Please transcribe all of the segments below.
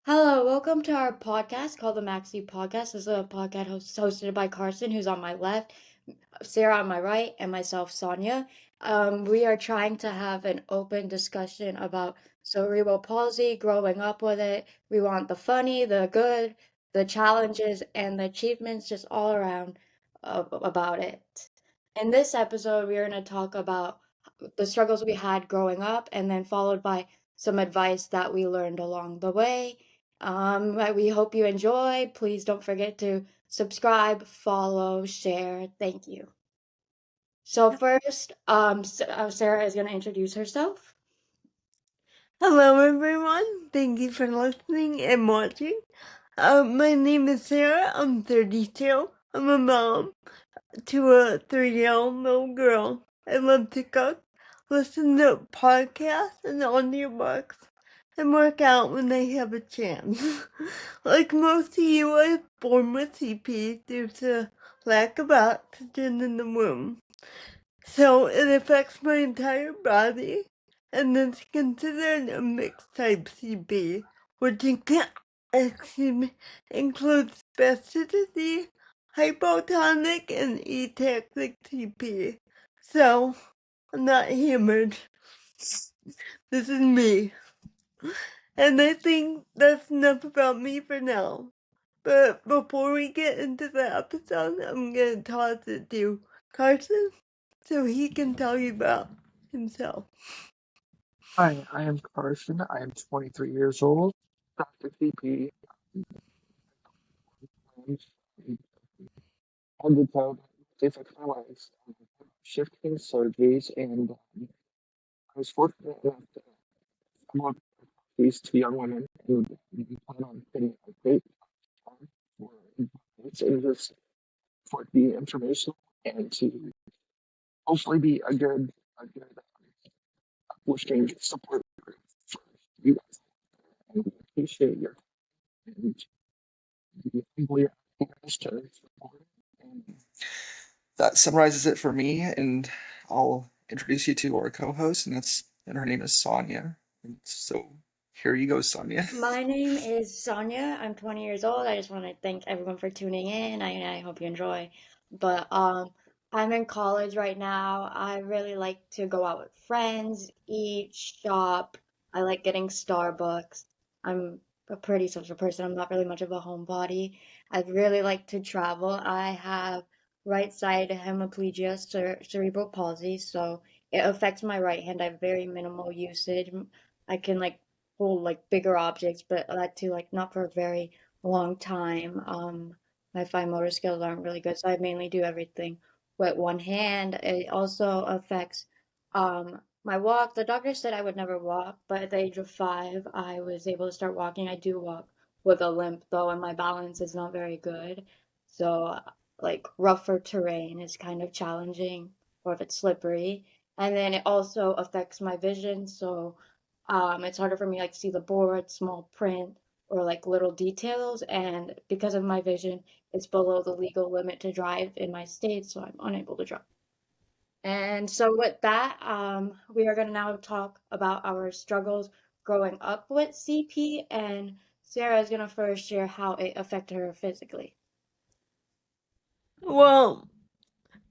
Hello, welcome to our podcast called the Maxi Podcast. This is a podcast hosted by Carson, who's on my left, Sarah on my right, and myself, Sonia. We are trying to have an open discussion about cerebral palsy, growing up with it. We want the funny, the good, the challenges, and the achievements just all around about it. In this episode, we are going to talk about the struggles we had growing up, and then followed by some advice that we learned along the way. We hope you enjoy. Please don't forget to subscribe, follow, share. Thank you. So first, Sarah is going to introduce herself. Hello, everyone. Thank you for listening and watching. My name is Sarah. I'm 32. I'm a mom to a 3-year-old little girl. I love to cook, listen to podcasts and audiobooks, and work out when I have a chance. Like most of you, I was born with CP due to lack of oxygen in the womb. So it affects my entire body, and it's considered a mixed type CP, which excuse me, includes spasticity, hypotonic, and ataxic CP. So I'm not hammered. This is me. And I think that's enough about me for now. But before we get into the episode, I'm gonna toss it to Carson so he can tell you about himself. Hi, I am Carson. I am 23 years old. Dr. CP. On the town, they fixed my legs, shifting surgeries, and I was fortunate enough to come up these two young women who plan on getting a great time for advice and just for it to be informational and to hopefully be a good uplifting support group for you guys. And we appreciate your and we humbly ask you guys to support. And that summarizes it for me, and I'll introduce you to our co-host, and her name is Sonia. And so here you go, Sonia. My name is Sonia. I'm 20 years old. I just want to thank everyone for tuning in. I hope you enjoy. But I'm in college right now. I really like to go out with friends, eat, shop. I like getting Starbucks. I'm a pretty social person. I'm not really much of a homebody. I really like to travel. I have right side hemiplegia, cerebral palsy, so it affects my right hand. I have very minimal usage. I can like hold like bigger objects, but that too like not for a very long time. My fine motor skills aren't really good, so I mainly do everything with one hand. It also affects my walk. The doctor said I would never walk, but at the age of 5, I was able to start walking. I do walk with a limp though, and my balance is not very good. So like rougher terrain is kind of challenging, or if it's slippery. And then it also affects my vision, so it's harder for me like see the board, small print, or like little details. And because of my vision, it's below the legal limit to drive in my state, so I'm unable to drive. And so with that, we are going to now talk about our struggles growing up with CP. And Sarah is going to first share how it affected her physically. Well,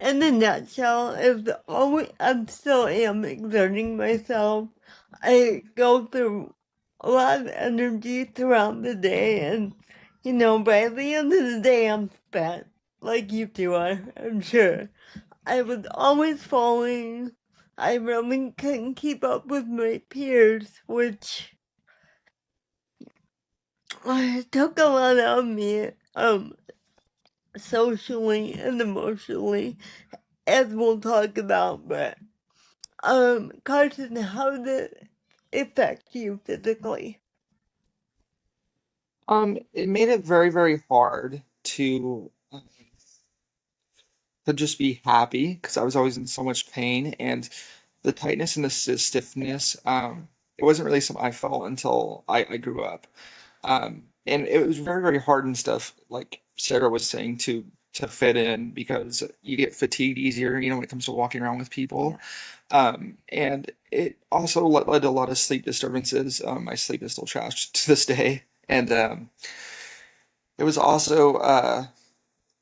in a nutshell, I still am exerting myself. I go through a lot of energy throughout the day, and by the end of the day, I'm spent, like you two are, I'm sure. I was always falling. I really couldn't keep up with my peers, which took a lot out of me, socially and emotionally, as we'll talk about. But, Carson, how did it affect you physically? It made it very, very hard to just be happy because I was always in so much pain, and the tightness and the stiffness. It wasn't really something I felt until I grew up. And it was very, very hard and stuff, like Sarah was saying, to fit in because you get fatigued easier, when it comes to walking around with Yeah. people. And it also led to a lot of sleep disturbances. My sleep is still trashed to this day. And it was also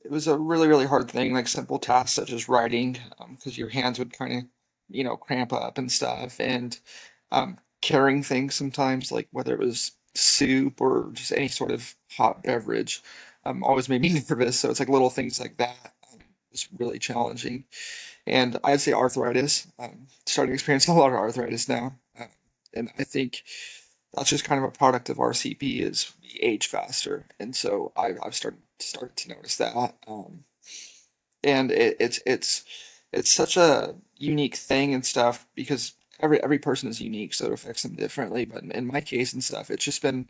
it was a really, really hard thing, like simple tasks such as writing, because your hands would kind of, cramp up and stuff, and carrying things sometimes, like whether it was soup or just any sort of hot beverage, always made me nervous. So it's like little things like that. Was really challenging. And I'd say arthritis, starting to experience a lot of arthritis now. And I think that's just kind of a product of RCP is we age faster. And so I've started to notice that. And it's such a unique thing and stuff because every person is unique, so it affects them differently. But in my case and stuff, it's just been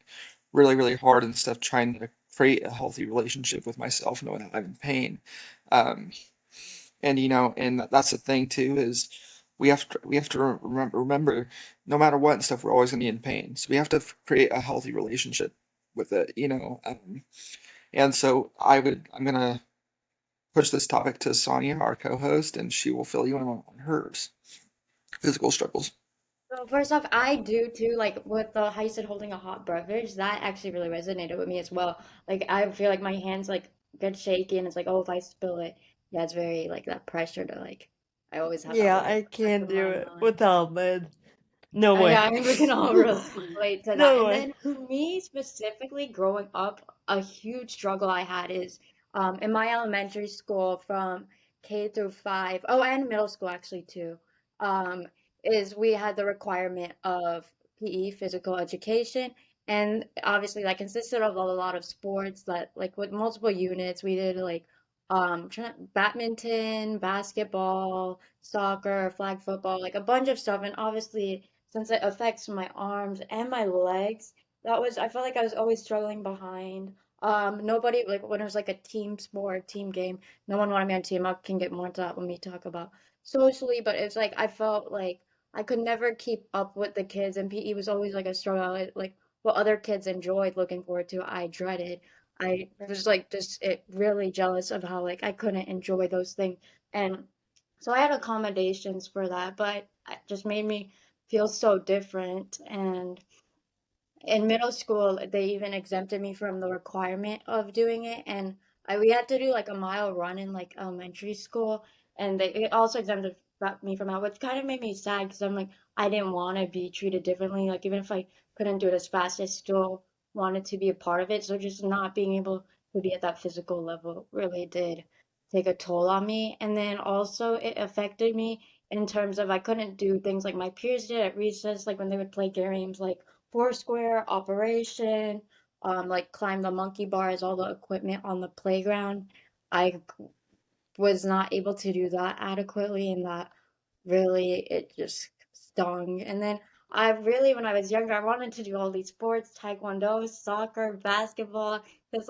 really, really hard and stuff trying to create a healthy relationship with myself knowing that I'm in pain. Um, and and that's the thing too is we have to remember no matter what and stuff we're always going to be in pain. So we have to create a healthy relationship with it. And so I'm gonna push this topic to Sonia, our co-host, and she will fill you in on her physical struggles. So first off, I do too, like with the how you said holding a hot beverage, that actually really resonated with me as well. Like I feel like my hands like get shaky and it's like, oh, if I spill it, yeah, it's very like that pressure to like I always have that Yeah, like I back can't of do my it mind. without bed. No Yeah, way. I mean, we can all relate to that. No And way. then for me specifically, growing up, a huge struggle I had is in my elementary school from K through 5, oh, and middle school actually too, um, is we had the requirement of PE, physical education. And obviously that consisted of a lot of sports that like with multiple units, we did like badminton, basketball, soccer, flag football, like a bunch of stuff. And obviously since it affects my arms and my legs, that was I felt like I was always struggling behind. Nobody like when it was like a team sport, team game, no one wanted me on team. I can get more into that when we talk about socially, but it's like I felt like I could never keep up with the kids, and PE was always like a struggle. Like what other kids enjoyed, looking forward to, I dreaded. I was like just it really jealous of how like I couldn't enjoy those things, and so I had accommodations for that, but it just made me feel so different. And in middle school, they even exempted me from the requirement of doing it, and we had to do like a mile run in like elementary school, and they it also exempted me from that, which kind of made me sad because I'm like I didn't want to be treated differently. Like even if I couldn't do it as fast, I still wanted to be a part of it. So just not being able to be at that physical level really did take a toll on me, and then also it affected me in terms of I couldn't do things like my peers did at recess, like when they would play games like Foursquare, Operation, like climb the monkey bars, all the equipment on the playground. I was not able to do that adequately, and that really it just stung. And then I really, when I was younger, I wanted to do all these sports, taekwondo, soccer, basketball, because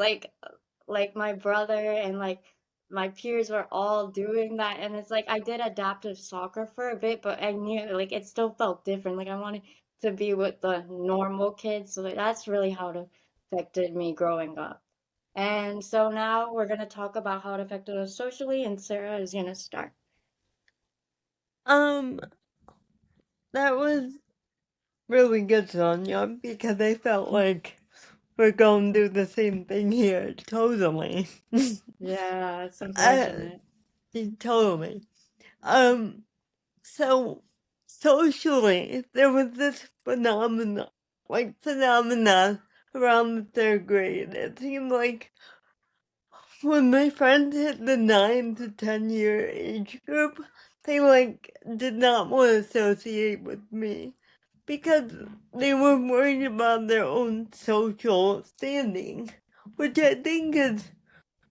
like my brother and like my peers were all doing that, and it's like I did adaptive soccer for a bit, but I knew like it still felt different. Like I wanted to be with the normal kids, so like, that's really how it affected me growing up. And so now we're gonna talk about how it affected us socially, and Sarah is gonna start. Um, that was really good, Sonia, because I felt like we're going to do the same thing here. Totally. Yeah, it's uh, unfortunate. totally. Um, so socially, there was this phenomena around the third grade. It seemed like when my friends hit the 9 to 10 year age group, they did not want to associate with me because they were worried about their own social standing, which I think is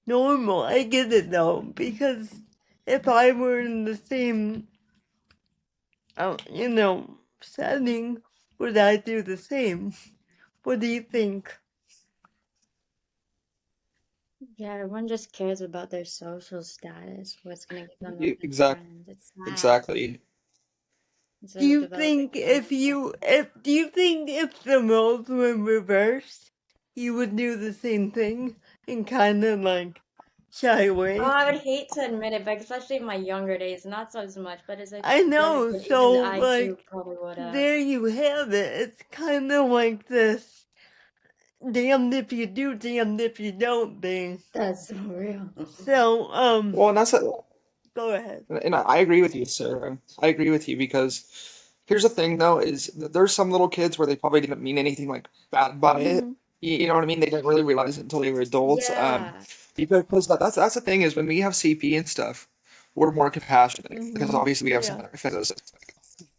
normal. I get it though, because if I were in the same, setting, would I do the same? What do you think? Yeah, everyone just cares about their social status, what's gonna give them the best Exactly. friends. It's sad Exactly. instead of developing character. Do you think if the roles were reversed, you would do the same thing and kind of shy Oh, away? I would hate to admit it, but especially in my younger days, not so as much, but as a I younger know, kid, even so I too probably would have. there you have it. It's kind of like this. damned if you do, damned if you don't thing. That's so real. So, Well, and that's a, go ahead. and I agree with you, Sarah. I agree with you because here's the thing, though, is that there's some little kids where they probably didn't mean anything like bad by it. Hmm. You know what I mean? They didn't really realize it until they were adults. Yeah. Because that's the thing is when we have CP and stuff, we're more compassionate because Hmm. obviously we have some Yeah. other effects.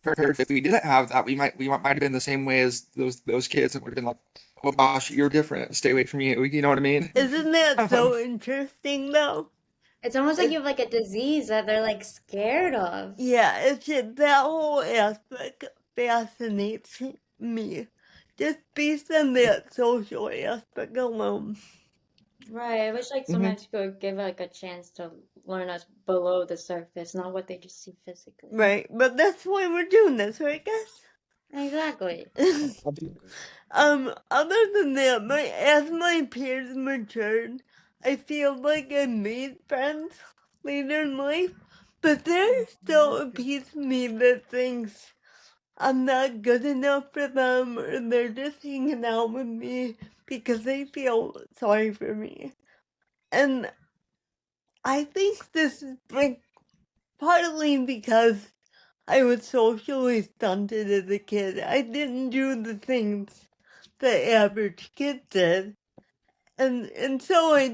If we didn't have that, we might have been the same way as those kids and would have been like, oh gosh, you're different. Stay away from you. You know what I mean? Isn't that Um, so interesting though? It's almost like It, you have like a disease that they're like scared of. yeah, it's just that whole aspect fascinates me. Just based on that social aspect alone. Right. I wish like mhm. sometimes you could give like a chance to learn us below the surface, not what they just see physically. Right, but that's why we're doing this, right, Exactly. guys? Other than that, as my peers matured, I feel like I made friends later in life, but there's still a piece of me that thinks I'm not good enough for them, or they're just hanging out with me because they feel sorry for me. And I think this is like partly because I was socially stunted as a kid. I didn't do the things the average kid did. And so I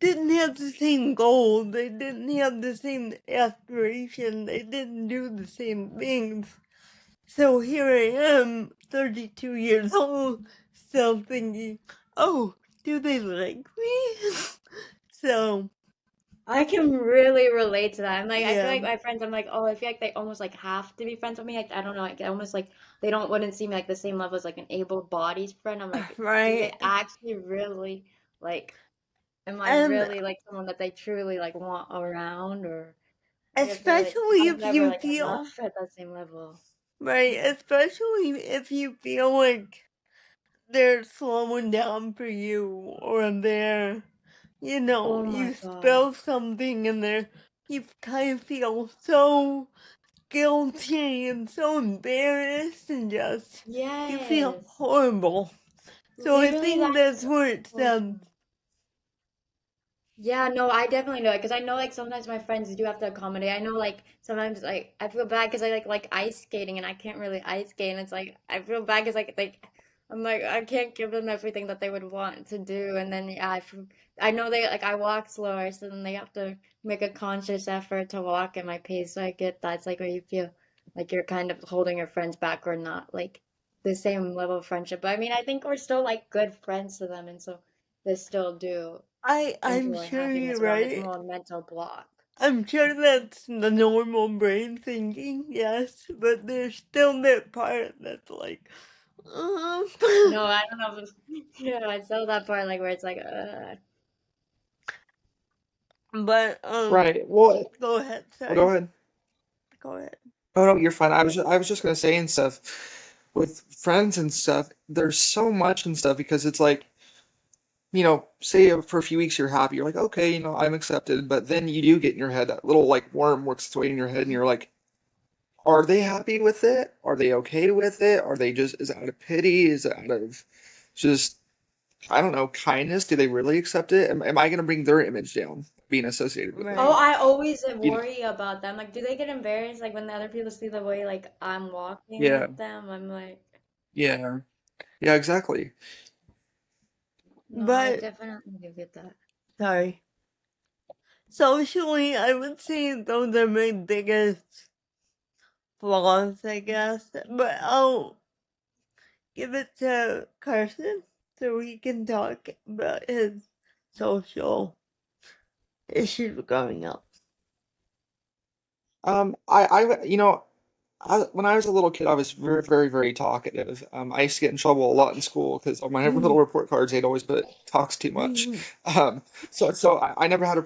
didn't have the same goal. They didn't have the same aspiration. They didn't do the same things. So here I am, 32 years old, still thinking, oh, do they like me? So, I can really relate to that. I'm like, I feel yeah, like my friends, I'm like, oh, I feel like they almost like have to be friends with me. Like, I don't know, like almost like they don't wouldn't see me like the same level as like an able-bodied friend. I'm like, do they right. actually really like, am I And really like someone that they truly like want around? Or like I feel like especially I was if never you like feel, enough at that same level. right, especially if you feel like they're slowing down for you or they're, Oh my you God. spill something and you kind of feel so guilty and so embarrassed and just, you feel Yes. horrible. So I Literally, think that's that's where it so stems. true. Yeah, no, I definitely know it because I know like sometimes my friends do have to accommodate. I know like sometimes like I feel bad because I like ice skating and I can't really ice skate and it's like I feel bad because like I'm like I can't give them everything that they would want to do and then yeah I know they like I walk slower so then they have to make a conscious effort to walk at my pace so I get that it's like where you feel like you're kind of holding your friends back or not like the same level of friendship. But I mean I think we're still like good friends to them and so they still do I'm enjoy sure having you're us around. It's right. more a mental block. I'm sure that's the normal brain thinking, yes, but there's still that part that's like, um, No, I don't know if it's, yeah, I saw that part like where it's like, but, Right. Well, go ahead, go sorry. ahead. Go ahead. Oh no, you're fine. I was just gonna say and stuff with friends and stuff. There's so much and stuff because it's like say for a few weeks you're happy, you're like, okay, I'm accepted, but then you do get in your head that little like worm works its way in your head, and you're like, are they happy with it? Are they okay with it? Are they just is it out of pity? Is it out of just I don't know kindness? Do they really accept it? Am I gonna bring their image down being associated with it? oh, Right. I always You know? worry about them. Like, do they get embarrassed like when the other people see the way like I'm walking Yeah, with them? I'm like, yeah, yeah, exactly. no, I But, definitely do get that. sorry. Socially, I would say those are my biggest flaws, I guess. But I'll give it to Carson so he can talk about his social issues growing up. When I was a little kid, I was very, very, very talkative. I used to get in trouble a lot in school because on my little report cards, they'd always put talks too much. So I never had a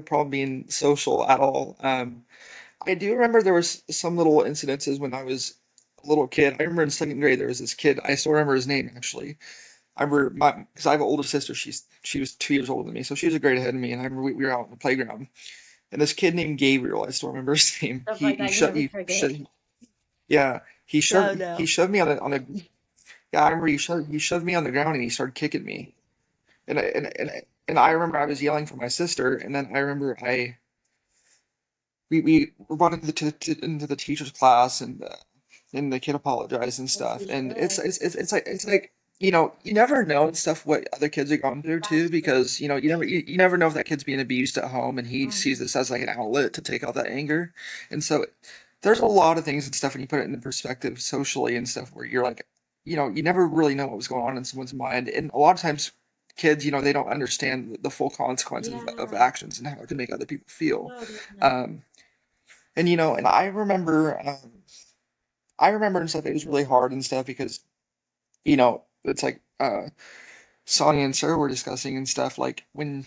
problem being social at all. I do remember there was some little incidences when I was a little kid. I remember in second grade there was this kid. I still remember his name actually. I remember because I have an older sister. She was 2 years older than me, so she was a grade ahead of me. And I remember we were out on the playground, and this kid named Gabriel. I still remember his name. Stuff He like he that you shut never he forget. shut yeah, he shoved Shout he out. shoved me on a Yeah, I remember you shoved me on the ground and he started kicking me. And I remember I was yelling for my sister, and then I remember we were brought into into the teacher's class, and the kid apologized and As stuff. he And should. it's like you never know and stuff what other kids are going through too, That's true. because you never know if that kid's being abused at home and he sees Hmm. this as like an outlet to take out that anger. And so there's a lot of things and stuff when you put it into perspective socially and stuff where you're like, you never really know what was going on in someone's mind. And a lot of times kids, they don't understand the full consequences of Yeah. actions and how it can make other people feel. No, definitely. Um, and I remember and stuff, it was really hard and stuff because, it's like Sonia and Sarah were discussing and stuff, like when,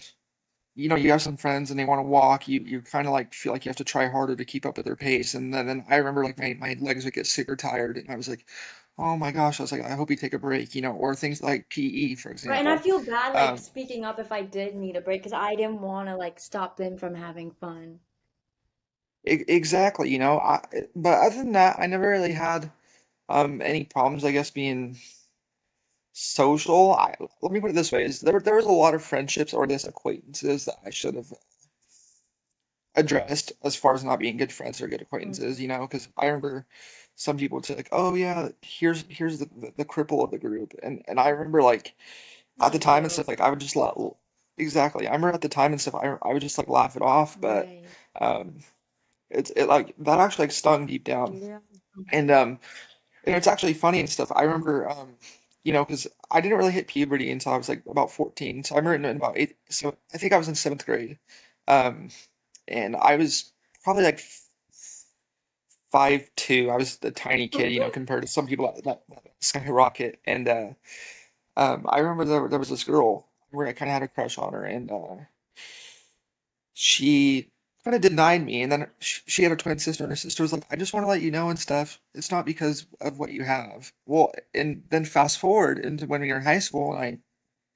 you have some friends and they want to walk, you kind of like feel like you have to try harder to keep up with their pace. And then I remember like my legs would get super tired and I was like, oh my gosh, I was like, I hope you take a break, or things like PE, for Right, and I example. feel bad like Um, speaking up if I did need a break because I didn't want to like stop them from having fun. exactly, but other than that, I never really had any problems, I guess, being social. Let me put it this way: is there was a lot of friendships or just acquaintances that I should have addressed as far as not being good friends or good acquaintances, Hmm. because I remember some people would say like, "Oh yeah, here's the cripple of the group," and I remember like at the Not time and those. stuff like I would just let exactly. I remember at the time and stuff I would just like laugh it off, but Right. um, it like that actually like stung deep down, Yeah. and it's actually funny and stuff. I remember, because I didn't really hit puberty until I was like about 14. So I remember in about eight. So I think I was in seventh grade, um, and I was probably like 5'2". I was a tiny kid, compared to some people that skyrocket. And I remember there was this girl where I kind of had a crush on her, and she kind of denied me. And then she had a twin sister, and her sister was like, I just want to let you know and stuff. It's not because of what you have. Well, and then fast forward into when we were in high school, and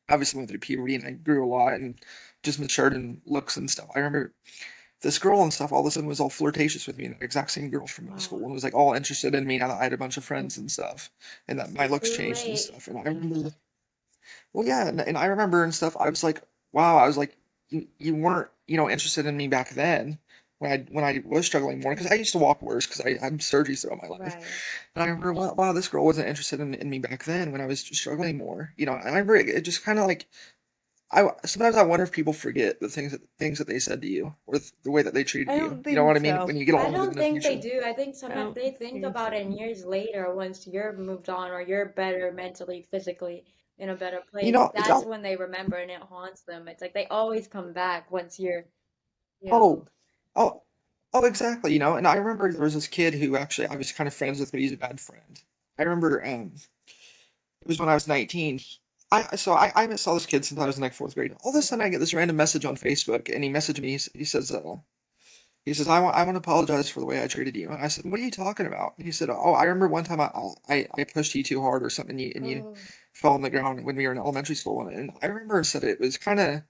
I obviously went through puberty and I grew a lot and just matured in looks and stuff. I remember this girl and stuff all of a sudden was all flirtatious with me, the exact same girl from middle school, Wow. and was like all interested in me now that I had a bunch of friends and stuff, and that my It's looks too changed and late. stuff. And I remember, well, yeah, and I remember and stuff. I was like, wow, I was like, you weren't, interested in me back then when I was struggling more because I used to walk worse because I had surgeries throughout my life. Right. And I remember, wow, this girl wasn't interested in me back then when I was struggling more, And I remember it just kind of like sometimes I wonder if people forget the things that they said to you or the way that they treated I you. don't You know what think I mean? so. When you get I older in don't the think they future. do. I think I sometimes don't they think think about so. it years later once you're moved on or you're better mentally, physically in a better You place. know, it's That's all, when they remember and it haunts them. It's like they always come back once you're oh, healed. oh, oh, exactly. And I remember there was this kid who actually I was kind of friends with, but he's a bad friend. I remember, it was when I was 19. I haven't saw this kid since I was in like fourth grade. All of a sudden, I get this random message on Facebook, and he messaged me. He says, I want to apologize for the way I treated you. And I said, what are you talking about? And he said, oh, I remember one time I pushed you too hard or something, and you Oh, fell on the ground when we were in elementary school. And I remember and said it was kind of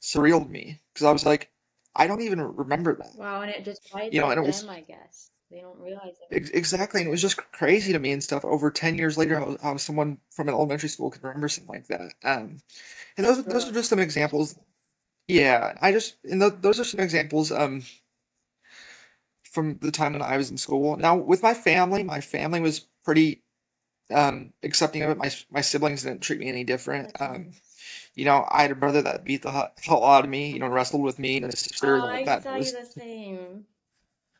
surreal to me because I was like, I don't even remember that, wow. And it just bites and at it them, was I guess. They don't realize it. exactly, and it was just crazy to me and stuff. Over 10 years later, how someone from an elementary school could remember something like that. And That's those are rough. just some examples. Yeah, and those are some examples. From the time that I was in school. Now, with my family was pretty accepting of it. My siblings didn't treat me any different. That's nice. I had a brother that beat the hell out of me, wrestled with me, and a sister Oh, that I that saw you was the same.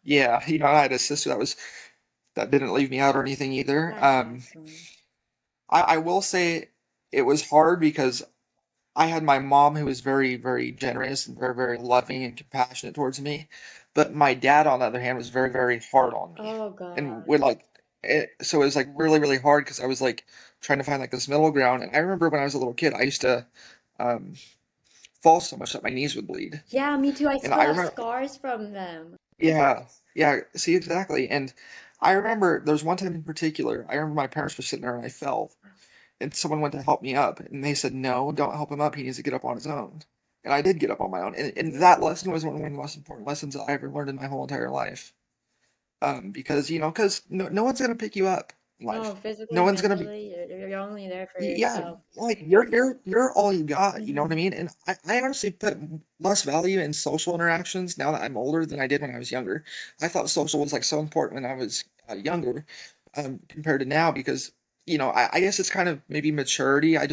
yeah, I had a sister that didn't leave me out or anything either. That's awesome. I will say it was hard because I had my mom who was very, very generous and very, very loving and compassionate towards me. But my dad, on the other hand, was very, very hard on me. Oh And God. would like so it was like really, really hard because I was like trying to find like this middle ground. And I remember when I was a little kid, I used to um, fall so much that my knees would bleed. Yeah, me too. I And still I have remember, scars from them. yeah, yeah, see exactly. And I remember there was one time in particular, I remember my parents were sitting there and I fell and someone went to help me up and they said no, don't help him up, he needs to get up on his own. And I did get up on my own, and that lesson was one of the most important lessons that I ever learned in my whole entire life. Because no one's gonna pick you up. No, life. No physically, one's gonna be. mentally, you're only there for Yeah, yourself. like you're all you got, you know what I Hmm. mean? And I honestly put less value in social interactions now that I'm older than I did when I was younger. I thought social was like so important when I was younger, compared to now because, I guess it's kind of maybe maturity. I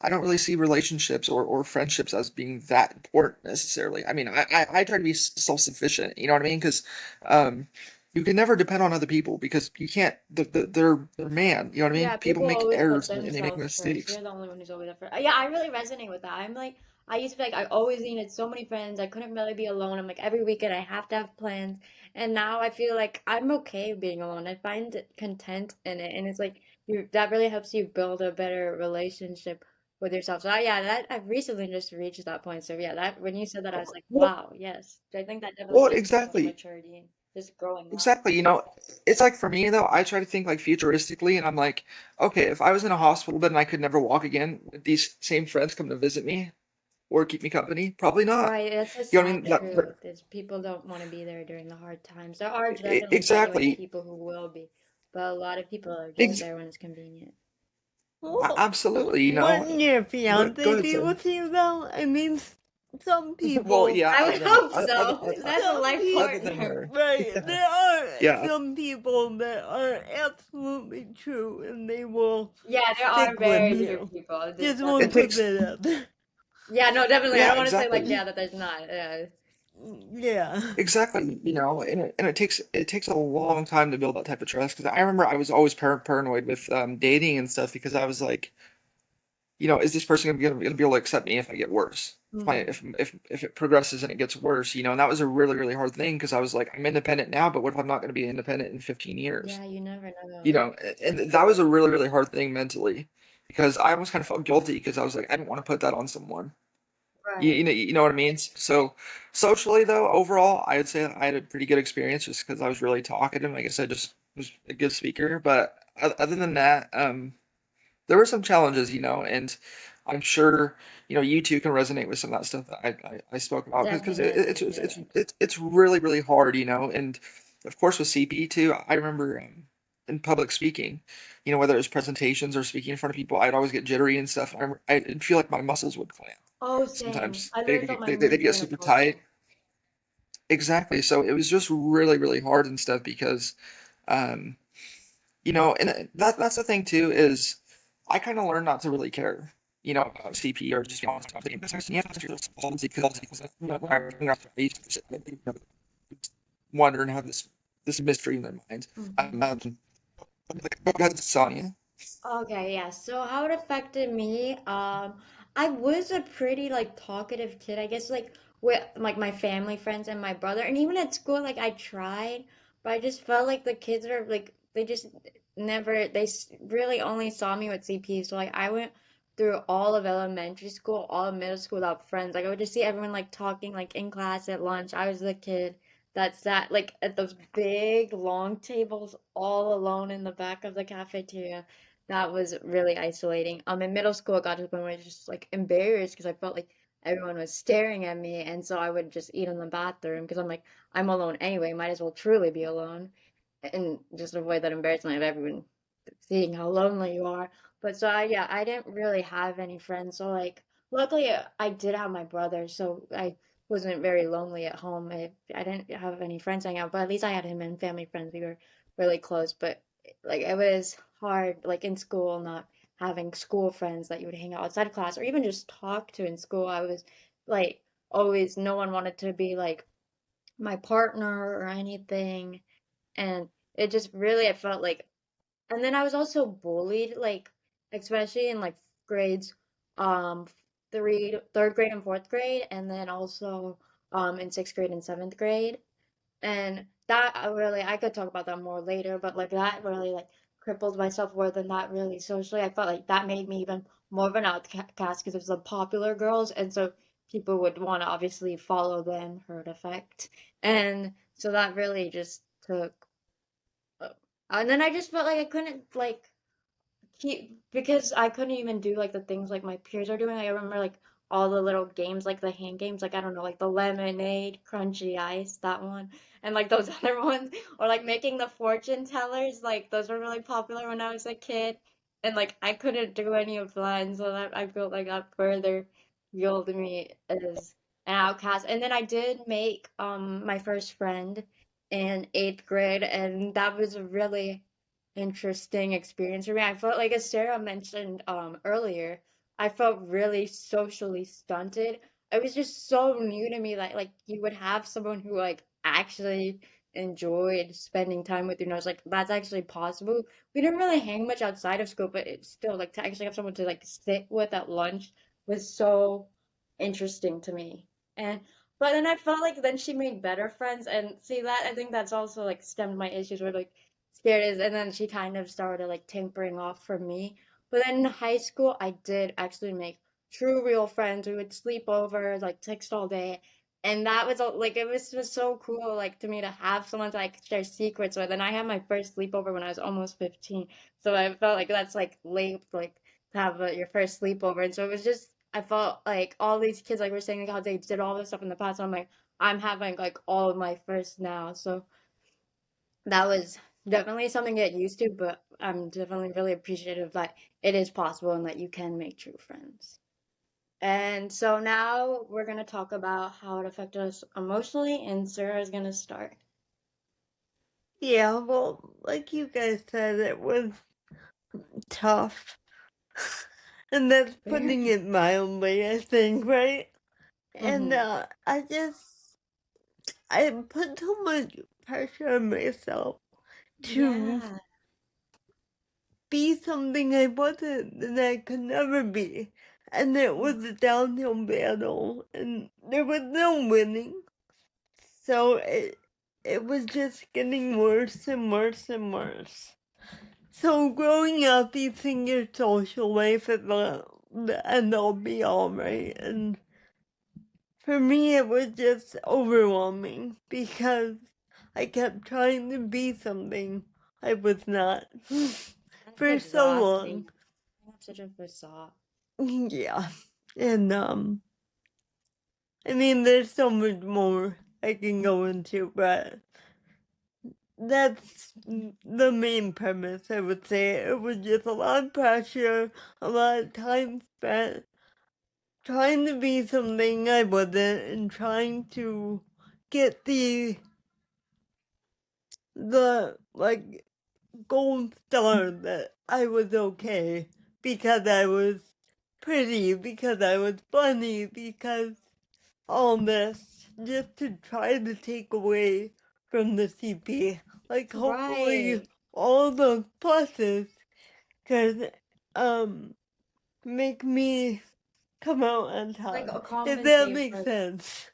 don't really see relationships or friendships as being that important necessarily. I mean, I try to be self-sufficient, you know what I mean? Because um, you can never depend on other people because you can't, they're man, you know what I mean? Yeah, People people make always put errors and they make themselves first. mistakes. You're the only one who's always there first. Yeah, I really resonate with that. I'm like, I used to be like, I always needed so many friends. I couldn't really be alone. I'm like, every weekend I have to have plans. And now I feel like I'm okay being alone. I find content in it. And it's like, that really helps you build a better relationship with yourself. So yeah, that I've recently just reached that point. So yeah, that when you said that, I was like, Well, wow, yes. So I think that definitely well, just comes with exactly. maturity and just growing up. Exactly. It's like for me though, I try to think like futuristically and I'm like, okay, if I was in a hospital bed and I could never walk again, would these same friends come to visit me or keep me company? Probably not. Right, that's a You know what I sad mean? truth, is people don't want to be there during the hard times. There are definitely genuine Exactly. people who will be, but a lot of people are just Ex there when it's convenient. Well, absolutely, wouldn't your Go fiance ahead, be Sam. with you though? I mean, some Well, people, yeah, I would hope so. That's a some life people, other than partner. her. right? Yeah. There are Yeah. some people that are absolutely true, and they will Yeah, there are stick with very true you. people. Just It want to Definitely. put takes that out there. Yeah, no, definitely. I yeah, don't want to say like, exactly. yeah, that there's not. Yeah. Yeah. Exactly, and it takes a long time to build that type of trust because I remember I was always paranoid with dating and stuff because I was like, is this person gonna be able to accept me if I get worse? If my Hmm. if it progresses and it gets worse, and that was a really, really hard thing because I was like, I'm independent now, but what if I'm not gonna be independent in 15 years? Yeah, you never know. You know, and that was a really, really hard thing mentally because I almost kind of felt guilty because I was like, I didn't want to put that on someone. You, Right. you know, you know what I mean? So socially though, overall, I would say I had a pretty good experience just because I was really talkative. Like I said, just was a good speaker. But other than that, there were some challenges, and I'm sure, you two can resonate with some of that stuff that I spoke about because Definitely, yeah. it's really, really hard, and of course with CP too, I remember in public speaking, whether it was presentations or speaking in front of people, I'd always get jittery and stuff. I'd feel like my muscles would clamp Oh, same. sometimes. I They, literally felt my they, they knees get during the super tight. podium. Exactly. So it was just really, really hard and stuff because, um, and that's the thing too is I kind of learned not to really care, about CP or just be honest about it. Because you have to feel palsy because when I was younger, I used to sit, wonder and have this mystery in their mind. Hmm. Go ahead, Sonia. Okay, yeah. So how it affected me, I was a pretty like talkative kid, I guess like with like my family friends and my brother, and even at school like I tried, but I just felt like the kids are like they just never really only saw me with CP. So like I went through all of elementary school, all of middle school without friends. Like I would just see everyone like talking like in class at lunch. I was the kid that sat like at those big long tables all alone in the back of the cafeteria. That was really isolating. In middle school, it got to the point where I was just like embarrassed because I felt like everyone was staring at me, and so I would just eat in the bathroom because I'm like, I'm alone anyway, might as well truly be alone, and just avoid that embarrassment of everyone seeing how lonely you are. But so yeah, I didn't really have any friends. So like, luckily I did have my brother, so I wasn't very lonely at home. I didn't have any friends hang out, but at least I had him and family friends. We were really close. But like it was hard, like in school, not having school friends that you would hang out outside of class or even just talk to in school. I was like always, no one wanted to be like my partner or anything, and it just really, I felt like, and then I was also bullied, like especially in like grades, um, third grade and fourth grade, and then also in sixth grade and seventh grade. And that I could talk about that more later, but like that really like crippled my self-worth, and that really socially, I felt like that made me even more of an outcast because it was the popular girls, and so people would want to obviously follow them, herd effect, and so that really just took. uh, And then I just felt like I couldn't like keep because I couldn't even do like the things like my peers are doing. Like, I remember like all the little games, like the hand games, like I don't know, like the lemonade, crunchy ice, that one, and like those other ones, or like making the fortune tellers, like those were really popular when I was a kid, and like I couldn't do any of that, and so that I felt like that further fueled me as an outcast. And then I did make my first friend in eighth grade, and that was a really interesting experience for me. I felt like, as Sarah mentioned earlier, I felt really socially stunted. It was just so new to me that like you would have someone who like actually enjoyed spending time with you. And I was like, that's actually possible. We didn't really hang much outside of school, but it's still like to actually have someone to like sit with at lunch was so interesting to me. And but then I felt like then she made better friends, and see that I think that's also like stemmed my issues with like scared is, and then she kind of started like tampering off from me. But then in high school, I did actually make true real friends. We would sleep over, like text all day. And that was like it was just so cool like to me to have someone to like share secrets with. And I had my first sleepover when I was almost 15. So I felt like that's like late like to have your first sleepover. And so it was just I felt like all these kids like were saying like how they did all this stuff in the past. I'm like I'm having like all of my first now. So that was definitely something to get used to, but I'm definitely really appreciative that it is possible and that you can make true friends. And so now we're going to talk about how it affected us emotionally, and Sarah's going to start. Yeah, well, like you guys said, it was tough. And that's putting Very. it mildly, I think, right? And Mm-hmm. I put too much pressure on myself to Yeah. be something I wasn't and I could never be. And it was a downhill battle, and there was no winning. So it was just getting worse and worse and worse. So growing up, you think your social life is the end all be all, right? And for me, it was just overwhelming because I kept trying to be something I was not That's for so exhausting. long. I'm such a facade. Yeah. And I mean there's so much more I can go into, but that's the main premise, I would say. It was just a lot of pressure, a lot of time spent trying to be something I wasn't and trying to get the like gold star that I was okay because I was pretty, because I was funny, because all this just to try to take away from the CP. Like hopefully Right. all the pluses could um make me come out on Like top. a If that compensate makes for. sense.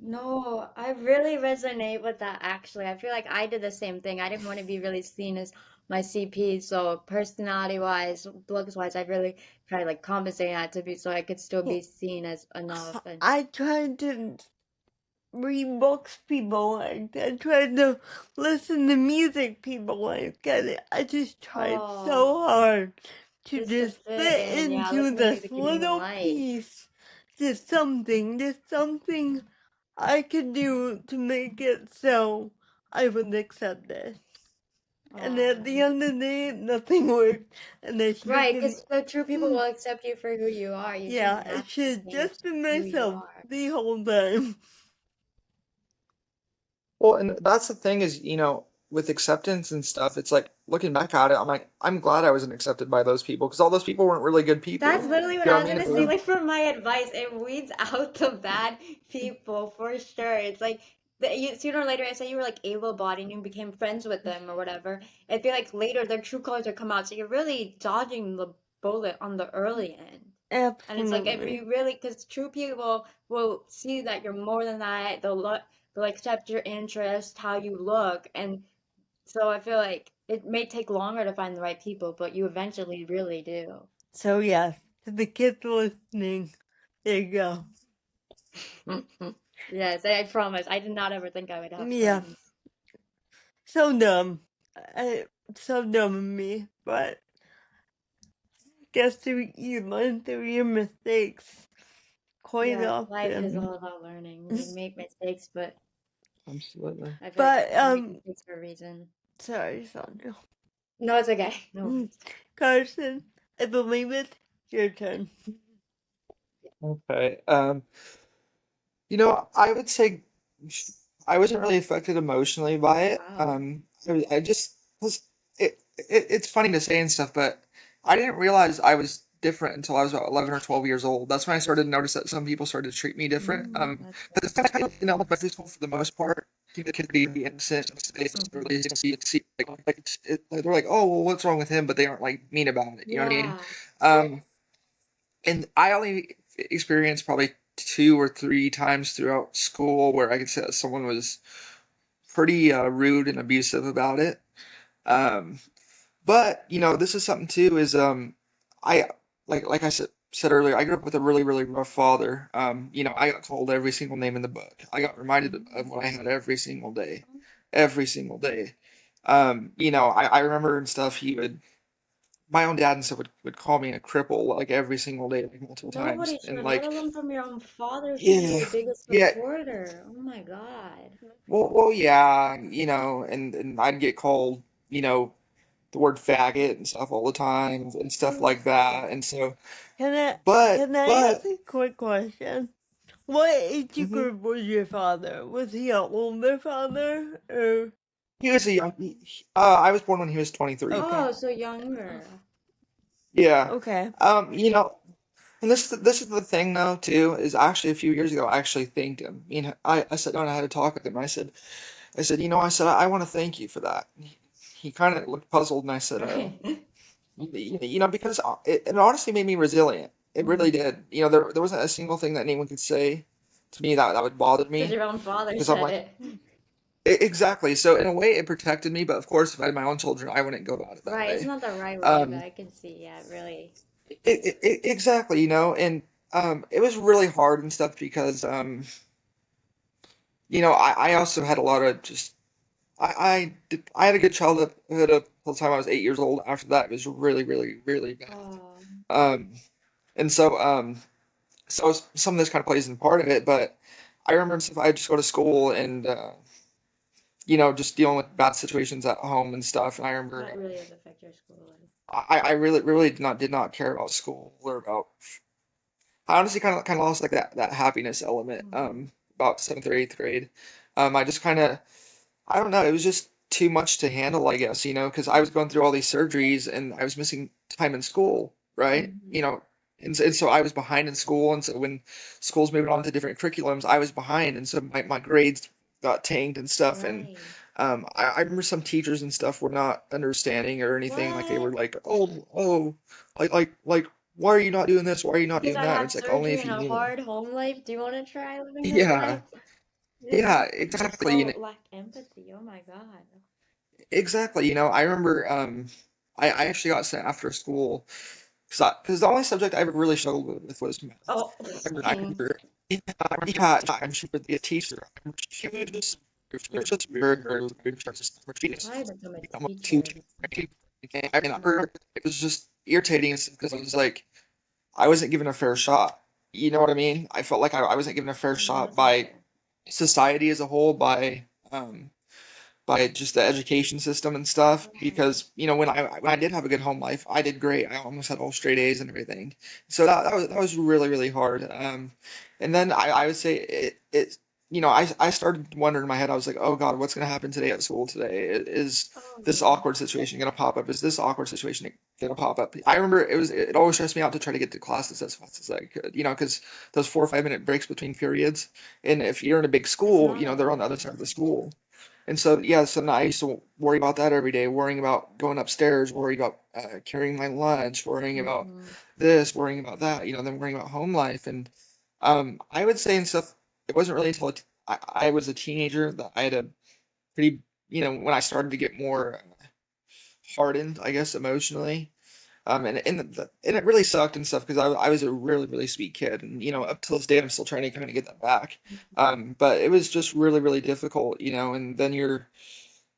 No, I really resonate with that actually. I feel like I did the same thing. I didn't want to be really seen as my CP, so personality wise, looks wise, I really tried like compensating that to be so I could still be seen as enough and I tried to read books people like. I tried to listen to music people like. I just tried so oh, hard to just to just fit fit in. Yeah, into listen to this music you didn't even little like. piece. Just something I could do to make it so I would accept it. And at Oh, the end of the day, nothing worked. And I should right, have, because the true people will accept you for who you are. You yeah, shouldn't I have to should have change just been who you myself are. the whole time. Well, and that's the thing is, with acceptance and stuff, it's like looking back at it, I'm like, I'm glad I wasn't accepted by those people because all those people weren't really good That's people. literally what You know I what was I mean? gonna It say. was, Like for my advice, it weeds out the bad people for sure. It's like sooner or later, I say you were like able-bodied and you became friends with them or whatever. It'd be like later their true colors would come out, so you're really dodging the bullet on the early end. And it's like if Absolutely. you really, because true people will see that you're more than that. They'll accept your interest, how you look, and so I feel like it may take longer to find the right people, but you eventually really do. So yes, to the kids listening, there you go. Yes, I promise. I did not ever think I would have Yeah, friends. so dumb. I, so dumb of me, but guess you learn through your mistakes quite Yeah, life is often. all about learning. We make mistakes, but Absolutely. I feel like But we make mistakes for a reason. sorry, Sonia. No, it's okay. No worries. Carson, I believe it's your turn. Okay. I would say I wasn't really affected emotionally by it. Wow. I just was it's funny to say and stuff, but I didn't realize I was different until I was about 11 or 12 years old. That's when I started to notice that some people started to treat me different. That's But it's kind of, elementary school for the most part, keep the kids be innocent, they good. really see they're like, oh, well, what's wrong with him? But they aren't like mean about it. You know what I mean? Yeah. Um, and I only experienced probably two or three times throughout school where I could say that someone was pretty rude and abusive about it. Um, but this is something too. Is I like I said earlier, I grew up with a really rough father. I got called every single name in the book. I got reminded of what I had every single day. I remember and stuff. My own dad and stuff would call me a cripple like every single day, like multiple times, Nobody and should, let like, alone from your own father who's yeah, your biggest yeah, supporter. Oh my God. well, yeah, and I'd get called, the word faggot and stuff all the time and stuff Ooh. like that, and so, Can I but can I ask but a quick question? What age hmm group was your father? Was he an older father or he was a young. I was born when he was 23. okay? Oh, so younger. Yeah, Okay. you know, and this is the thing though too is actually a few years ago I actually thanked him. I sat down and I had to talk with him. I said, I want to thank you for that. He kind of looked puzzled, and I said, Right. because it honestly made me resilient. It really Mhm. did. There wasn't a single thing that anyone could say to me that would bother Because me your own father because I'm said like, it. Exactly. So in a way, it protected me. But of course, if I had my own children, I wouldn't go about it that Right, it's way. not the right way, but Um, I can see, yeah, really. exactly. And it was really hard and stuff because I also had a lot of just I had a good childhood up till the time I was 8 years old. After that, it was really bad. Oh, Um, and so some of this kind of plays in part of it, but I remember if I just go to school and just dealing with bad situations at home and stuff. And I that remember really does affect your school life. I really did not care about school or about. I honestly kind of lost like that happiness element Hmm. about seventh or eighth grade. I just kind of I don't know. It was just too much to handle, I guess, because I was going through all these surgeries and I was missing time in school, right? Hmm. And so I was behind in school. And so when schools moved on to different curriculums, I was behind. And so my grades got tanked and stuff. And Right. I remember some teachers and stuff were not understanding or anything. Like they were What? like, oh, like, why are you not doing this? Why are you not Because doing I that? And had it's like, only surgery if and you a knew. hard home life. Do you want to try living this Yeah, life? This yeah, is exactly. so lack empathy. Oh my God. Exactly. I remember I actually got sent after school because the only subject I ever really struggled with was math. Oh, I remember yeah, I'm sure the teacher. She was just very just why become a become too teacher? I remember it was just irritating because I was like I wasn't given a fair shot. You know what I mean? I felt like I wasn't given a fair No, shot that's not by fair. society as a whole, by just the education system and stuff Mhm. because when I did have a good home life I did great. I almost had all straight A's and everything, so that was really hard. And then I would say I started wondering in my head. I was like, oh God, what's going to happen today at school today? Is Oh this no. awkward situation going to pop up? Is this awkward situation going to pop up? I remember it always stressed me out to try to get to classes as fast as I could, because those 4 or 5 minute breaks between periods, and if you're in a big It's school, not they're on the other efficient. side of the school. And so, yeah, so now I used to worry about that every day, worrying about going upstairs, worrying about carrying my lunch, worrying about Hmm. this, worrying about that, then worrying about home life. And I would say and stuff, it wasn't really until I was a teenager that I had a pretty, when I started to get more hardened, I guess, emotionally. And it really sucked and stuff because I was a really sweet kid, and up to this day I'm still trying to kind of get that back. But it was just really difficult, and then you're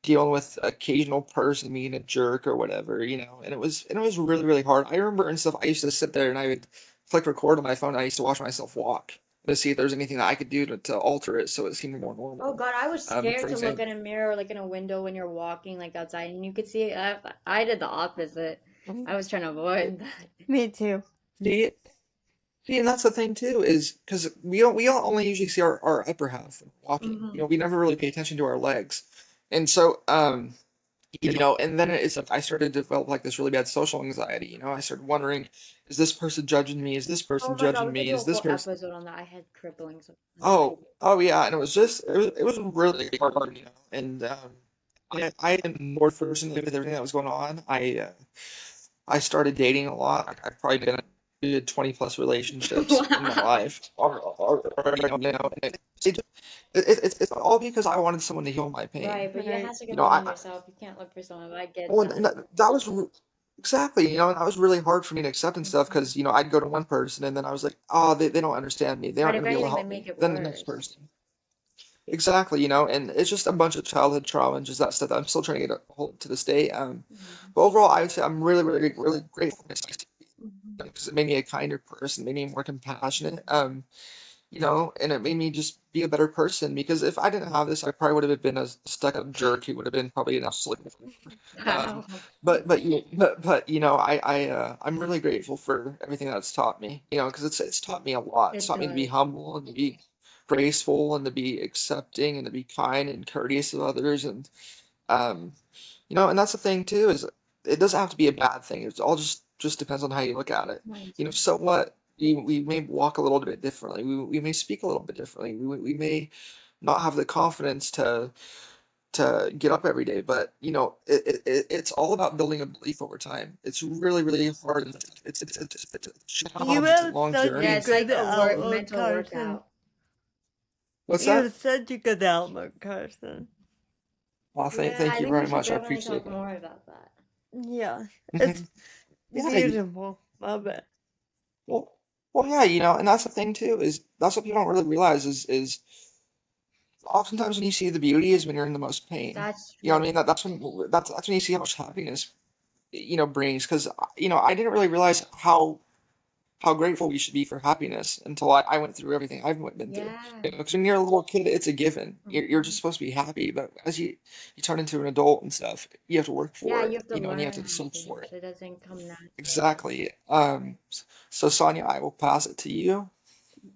dealing with occasional person being a jerk or whatever, and it was really, really hard. I remember and stuff, I used to sit there and I would click record on my phone. I used to watch myself walk to see if there's anything that I could do to alter it so it seemed more Oh normal. God, I was For scared to look example, in a mirror, like in a window when you're walking, like outside, and you could see it. I did the opposite. I was trying to avoid that. Me too. see, see, and that's the thing too, is because we don't only usually see our upper half when we're walking. Hmm. We never really pay attention to our legs, and so and then it's like I started to develop like this really bad social anxiety. I started wondering, is this person judging me? Is this Oh person my God, judging we could me? do a Is this whole person? episode on that. I had crippling Oh, anxiety. oh yeah, and it was really hard, and I ignored personally with everything that was going on. I started dating a lot. I've probably been in 20 plus relationships in my Wow. life, and it's all because I wanted someone to heal my pain. Right, but you Right. have to get I along yourself. You can't look for someone, but I get well, that. and that was exactly, and that was really hard for me to accept and stuff Hmm. because I'd go to one person and then I was like, oh, they don't understand me. They Right, aren't if gonna be able to anything, they help make me. it Then the next worse. person. Exactly, and it's just a bunch of childhood trauma and just that stuff that I'm still trying to get a hold to this day. Hmm. But overall, I would say I'm really, really, really grateful Hmm. because it made me a kinder person, made me more compassionate, and it made me just be a better person. Because if I didn't have this, I probably would have been a stuck-up jerk who would have been probably an absolute. Um, Wow. I'm really grateful for everything that's taught me. Because it's taught me a lot. It's It taught me to be does. humble and to be graceful and to be accepting and to be kind and courteous of others um, and that's the thing too, is it doesn't have to be a bad thing. It's all just depends on how you look at it. Mindset. So what? We may walk a little bit differently. We may speak a little bit differently. We may not have the confidence to get up every day, but it's all about building a belief over time. It's really, really hard. It's a You challenge. It's a have long such Yeah, a journey. it's like good a work outlook, mental Carson. workout. What's You that? have such a good outlook, Carson. Well, Yeah, thank I you think we very should much. I definitely appreciate talk it. more about that. Yeah, Hmm. it's Yeah, beautiful. Love it. well, yeah, and that's the thing too, is that's what people don't really realize is oftentimes when you see the beauty is when you're in the most pain. That's You know what I true. mean? That's when you see how much happiness, brings. Because, I didn't really realize how grateful we should be for happiness until I went through everything I've been through. Yeah. Because when you're a little kid, it's a given. You're just Hmm. supposed to be happy, but as you turn into an adult and stuff, you have to work Yeah, for you it, have to and you have learn to search for happiness. it. It doesn't come naturally. Exactly. So Sonia, I will pass it to you.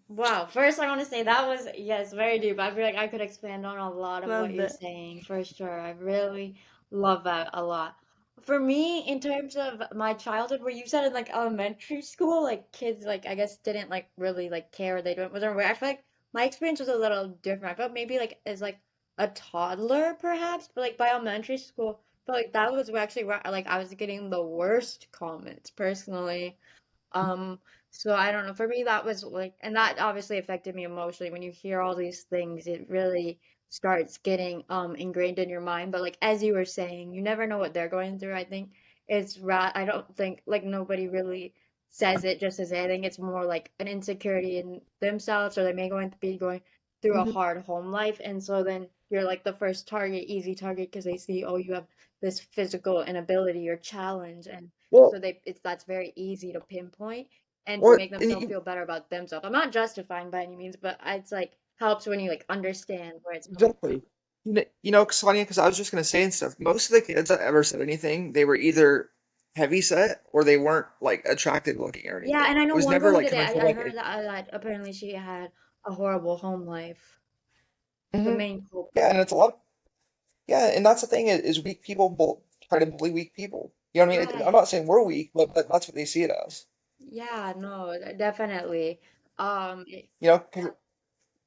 Wow. First, I want to say that was, yes, very deep. I feel like I could expand on a lot of what Love you're it. saying for sure. I really love that a lot. For me, in terms of my childhood, where you said in like elementary school, like kids like I guess didn't like really like care. They don't wasn't aware. I feel like my experience was a little different. I felt maybe like as like a toddler perhaps, but like by elementary school, but like that was actually where like I was getting the worst comments personally. Um, so I don't know. For me, that was like, and that obviously affected me emotionally. When you hear all these things, it really starts getting ingrained in your mind. But like as you were saying, you never know what they're going through. I think I don't think like nobody really says it just as I think it's more like an insecurity in themselves, or they may be going through a Mhm. hard home life, and so then you're like the first target, easy target, because they see, oh, you have this physical inability or challenge, and so Well, that's very easy to pinpoint and to what? make themselves feel better about themselves. I'm not justifying by any means, but it's like helps when you like understand where it's coming from. Exactly. Sonia, because I was just gonna say and stuff. Most of the kids that ever said anything, they were either heavy set or they weren't like attractive looking or Yeah, anything. and I It know was one girl never who like did it. coming from I like heard that apparently she had a horrible home life. The hmm main yeah, culprit. and it's a lot. Yeah, and that's the thing is weak people try to bully weak people. You know what I mean? I'm Right. not saying we're weak, but that's what they see it as. Yeah, no, definitely. Um, You know, 'cause-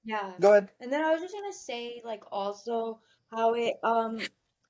Yeah. go ahead. And then I was just gonna say like also how it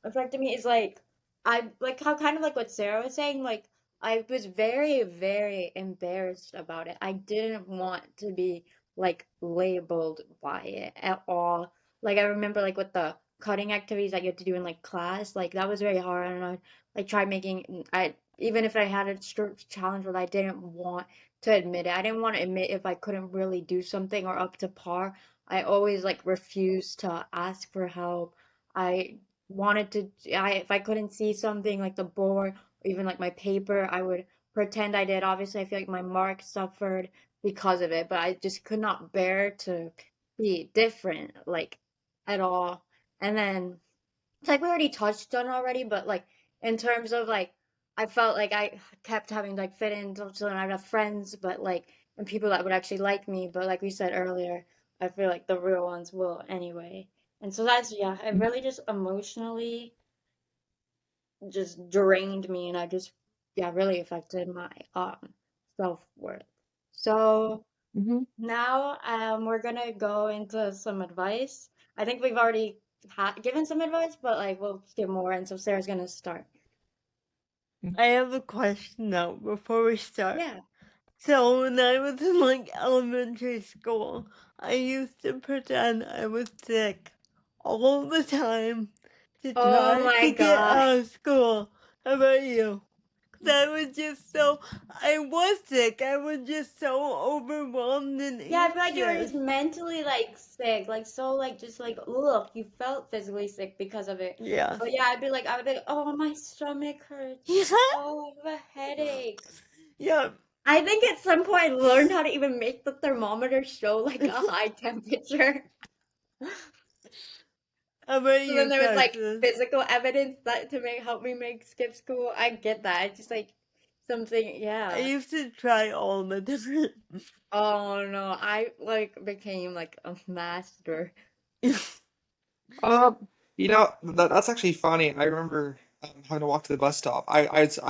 affected me is like I like how kind of like what Sarah was saying, like I was very, very embarrassed about it. I didn't want to be like labeled by it at all. Like I remember like with the cutting activities that you had to do in like class, like that was very hard. I don't know, like try making I even if I had a strict challenge where I didn't want to admit it. I didn't want to admit if I couldn't really do something or up to par. I always like refused to ask for help. I wanted to, if I couldn't see something like the board or even like my paper, I would pretend I did. Obviously, I feel like my marks suffered because of it, but I just could not bear to be different, like at all. And then it's like we already touched on already, but like in terms of like I felt like I kept having to like fit in so I would have friends, but like and people that would actually like me, but like we said earlier, I feel like the real ones will anyway. And so that's yeah, it really just emotionally just drained me and I just yeah, really affected my self-worth. So Hmm. now we're gonna go into some advice. I think we've already given some advice, but like we'll give more, and so Sarah's gonna start. I have a question though before we start. Yeah. So when I was in like elementary school, I used to pretend I was sick all the time to Oh try my to get God. out of school. How about you? 'Cause I was just so, I was sick. I was just so overwhelmed and Yeah, I feel like you were anxious. just mentally like sick, like so like just like ugh, you felt physically sick because of it. Yeah. But yeah, I would be like, oh my stomach hurts. Yeah. Oh, I have a headache. Yeah. I think at some point I learned how to even make the thermometer show like a high temperature. How about So then you, there was like Carson? physical evidence that to make help me make skip school. I get that. It's just like something, I yeah. used to try all the different. Oh no, I like became like a master. Um, that's actually funny. I remember having to walk to the bus stop. I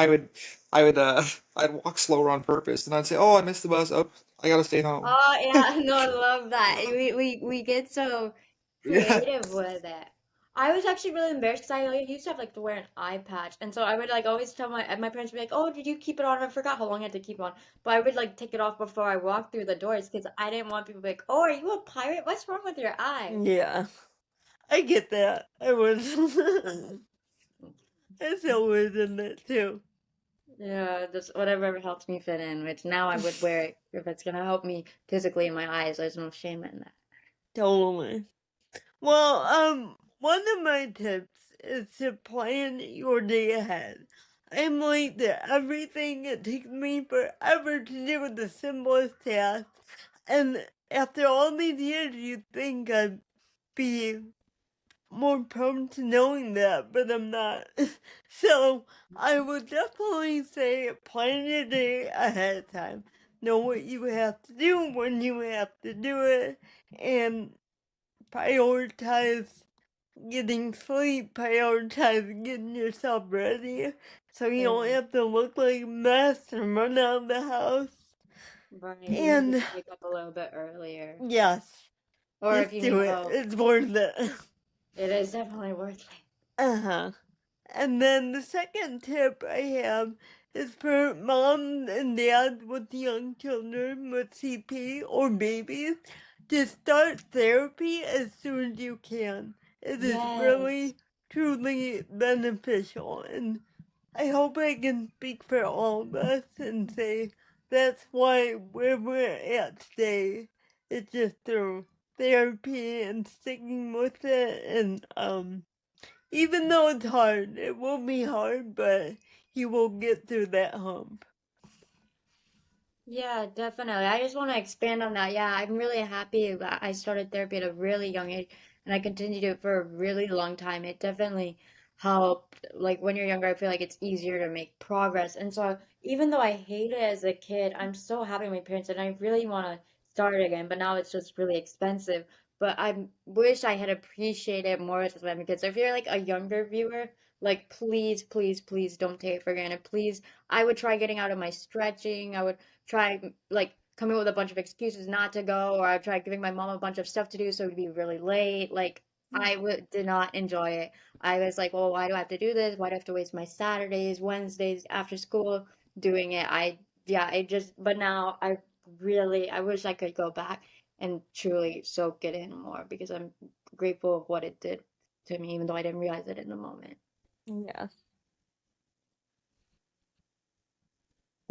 would I'd walk slower on purpose, and I'd say, "Oh, I missed the bus. Oh, I gotta stay home." Oh yeah, no, I love that. We get so Yeah, creative with it. I was actually really embarrassed because I like, used to have like to wear an eye patch, and so I would like always tell my parents would be like, "Oh, did you keep it on?" I forgot how long I had to keep it on, but I would like take it off before I walked through the doors because I didn't want people to be like, "Oh, are you a pirate? What's wrong with your eye?" Yeah. I get that. I was. I still was in it too. Yeah, just whatever helps me fit in, which now I would wear it if it's gonna help me physically in my eyes. There's no shame in that. Totally. Well, one of my tips is to plan your day ahead. I'm like that everything, it takes me forever to do the simplest task. And after all these years, you'd think I'd be more prone to knowing that, but I'm not. So I would definitely say plan your day ahead of time. Know what you have to do, when you have to do it, and prioritize getting sleep, prioritize getting yourself ready so you don't Yeah, have to look like a mess and run out of the house. right. Even if you And can wake up a little bit earlier, yes, or if just you do need it. help, It's worth it. it is definitely worth it. Uh-huh. And then the second tip I have is for moms and dads with young children with CP or babies to start therapy as soon as you can. It is Yes. really, truly beneficial. And I hope I can speak for all of us and say that's why where we're at today is just through therapy and sticking with it and even though it's hard, it will be hard, but you will get through that hump. Yeah, definitely. I just want to expand on that. Yeah, I'm really happy that I started therapy at a really young age and I continued it for a really long time. It definitely helped. Like when you're younger, I feel like it's easier to make progress. And so even though I hated it as a kid, I'm so happy my parents and I really want to start it again, but now it's just really expensive. But I wish I had appreciated more as a because if you're like a younger viewer, like please, please, please don't take it for granted. Please, I would try getting out of my stretching. I would try like coming up with a bunch of excuses not to go, or I tried giving my mom a bunch of stuff to do so it would be really late. Like did not enjoy it. I was like, well, why do I have to do this? Why do I have to waste my Saturdays, Wednesdays after school doing it? Yeah, it just, but now I wish I could go back and truly soak it in more because I'm grateful of what it did to me, even though I didn't realize it in the moment. Yeah.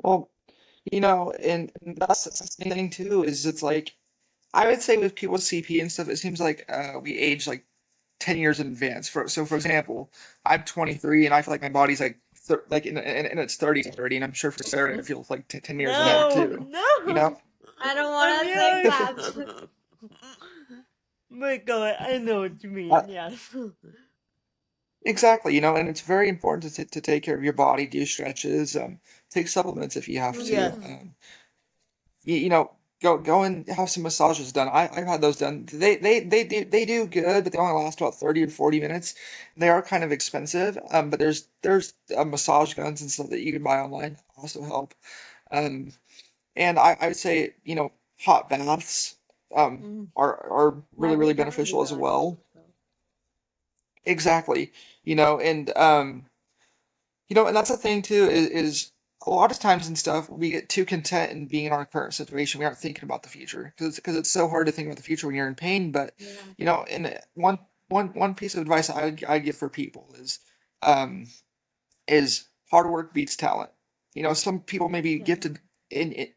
well, and that's the same thing too. Is it's like I would say with people with CP and stuff, it seems like we age like 10 years in advance. For example, I'm 23 and I feel like my body's like like in its 30s already, and I'm sure for Sarah it feels like 10 years ahead Yeah. No, too. You know? no. I don't I'm want to think that. yours. But go ahead. I know what you Uh, mean. Yes. exactly, and it's very important to take care of your body, do stretches, take supplements if you have to. Yes. Hmm. You know, go and have some massages done. I've had those done. They do good, but they only last about 30 or 40 minutes. They are kind of expensive, but there's massage guns and stuff that you can buy online that also help. Um, and I would say, hot baths Mm. are My really big friend beneficial as does. well. So. Exactly. And and that's the thing too, is a lot of times and stuff we get too content in being in our current situation. We aren't thinking about the future because it's so hard to think about the future when you're in pain. But Yeah. and one piece of advice I'd give for people um is hard work beats talent. Some people may be Yeah. gifted in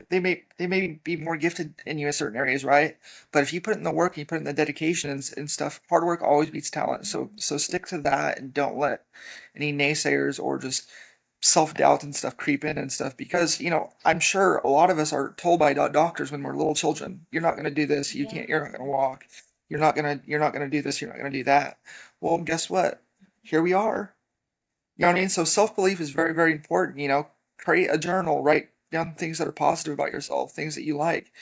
they may be more gifted in you in certain areas, right? But if you put in the work and you put in the dedication and stuff, hard work always beats talent. So stick to that and don't let any naysayers or just self-doubt and stuff creep in and stuff because I'm sure a lot of us are told by doctors when we're little children, you're not going to do this, Yeah. you're not going to walk, you're not going to do this, you're not going to do that. Well, guess what? Here we are. You know what I mean? So self-belief is very, very important. Create a journal, write down things that are positive about yourself, things that you like.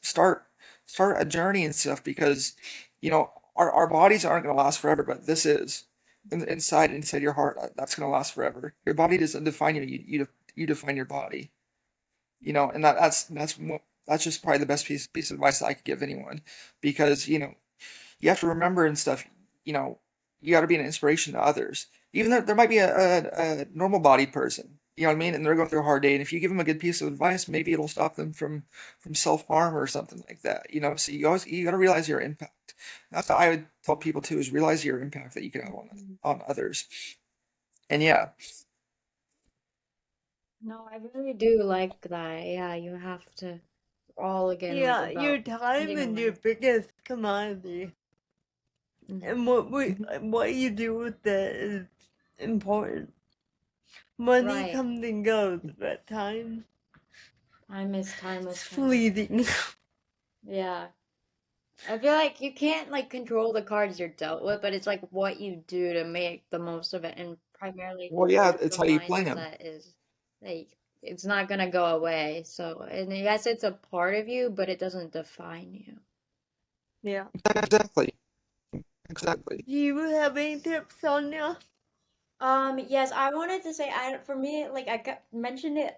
Start a journey and stuff because, our bodies aren't going to last forever, but this is inside your heart. That's going to last forever. Your body doesn't define you. You define your body. And that's just probably the best piece of advice I could give anyone because you have to remember and stuff, you know, you got to be an inspiration to others. Even though there might be a normal bodied person, you know what I mean, and they're going through a hard day, and if you give them a good piece of advice, maybe it'll stop them from self-harm or something like that. So you got to realize your impact. That's what I would tell people too, is realize your impact that you can have Mhm. on others. And yeah, No, I really do like that. Yeah, you have to all again like Yeah, your about time ending a and your life. biggest commodity. And Hmm. what you do with it is important. Money Right. comes and goes, but time Time is is timeless, timeless. fleeting. Yeah. I feel like you can't like control the cards you're dealt with, but it's like what you do to make the most of it. And primarily well, yeah, the it's how you play them. mindset is like it's not gonna go away. So, and yes, it's a part of you, but it doesn't define you. Yeah. Exactly, exactly. Do you have any tips, Sonia? Yes, I wanted to say for me, like mentioned it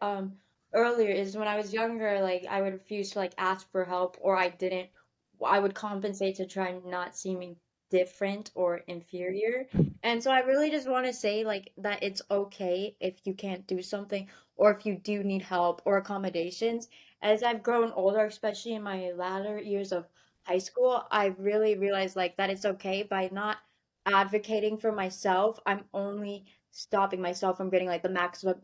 earlier, is when I was younger, like I would refuse to like ask for help or I would compensate to try not seeming different or inferior. And so I really just want to say like that it's okay if you can't do something or if you do need help or accommodations. As I've grown older, especially in my latter years of high school, I really realized like that it's okay by not advocating for myself, I'm only stopping myself from getting like the maximum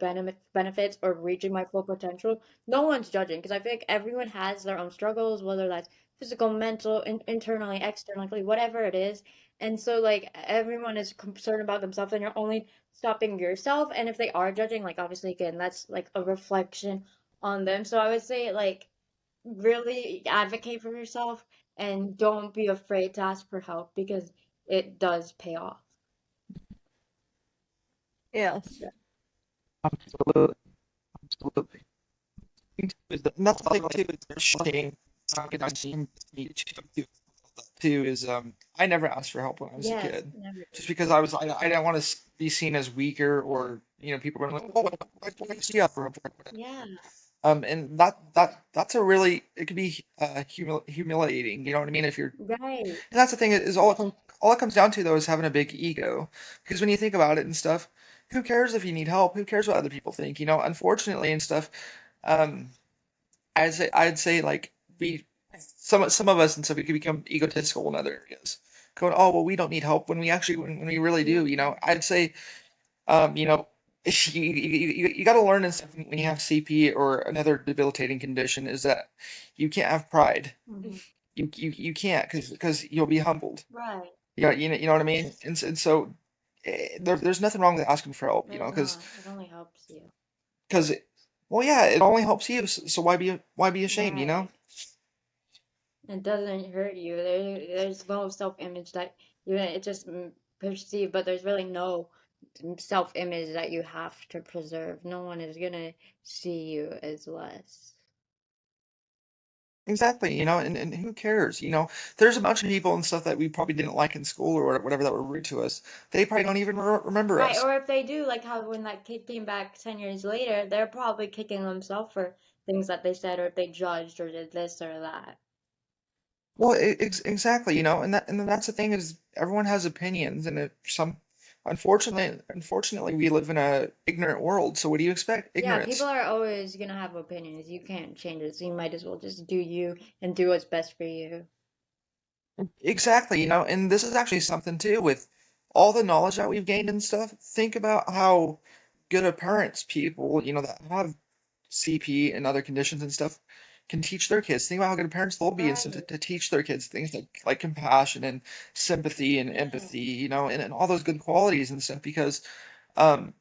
benefits or reaching my full potential. No one's judging because I feel like everyone has their own struggles, whether that's physical, mental, internally, externally, whatever it is. And so like everyone is concerned about themselves and you're only stopping yourself. And if they are judging, like obviously again, that's like a reflection on them. So I would say like really advocate for yourself and don't be afraid to ask for help because it does pay off. Yes. Yeah. Absolutely, absolutely. And that's the thing too, is shame. I've seen too is I never asked for help when I was a Yes, kid, never just do. because I didn't want to be seen as weaker or people were like, oh, why do you have for help? Yeah, And that's a really it could be humiliating. You know what I mean? If you're right. and that's the thing is all it comes down to though is having a big ego because when you think about it and stuff, who cares if you need help? Who cares what other people think? Unfortunately and stuff. Um, I'd say like we some of us and stuff we could become egotistical in other areas. Going, oh well, we don't need help when we actually when we really Yeah. do. I'd say um, you know, you got to learn and stuff when you have CP or another debilitating condition is that you can't have pride. Hmm. you can't because you'll be humbled. Right. You know what I mean? And so there's nothing wrong with asking for help, There's because not. It only helps you. because well, yeah, it only helps you. So why be ashamed, you know? Right. It doesn't hurt you. There's no self-image that you it just perceive, but there's really no self-image that you have to preserve. No one is gonna see you as less. Exactly, and who cares? There's a bunch of people and stuff that we probably didn't like in school or whatever that were rude to us. They probably don't even remember Right, us. or if they do, like how when that kid came back 10 years later, they're probably kicking themselves for things that they said or if they judged or did this or that. Well, exactly, and that's the thing is everyone has opinions, and unfortunately, we live in a ignorant world. So what do you expect? Yeah, people Ignorance. are always gonna have opinions. You can't change it, so you might as well just do you and do what's best for you. Exactly, and this is actually something too with all the knowledge that we've gained and stuff. Think about how good of parents people, that have CP and other conditions and stuff can teach their kids. Think about how good parents they'll be and stuff Right. to teach their kids things like compassion and sympathy and Yeah. empathy, and all those good qualities and stuff because um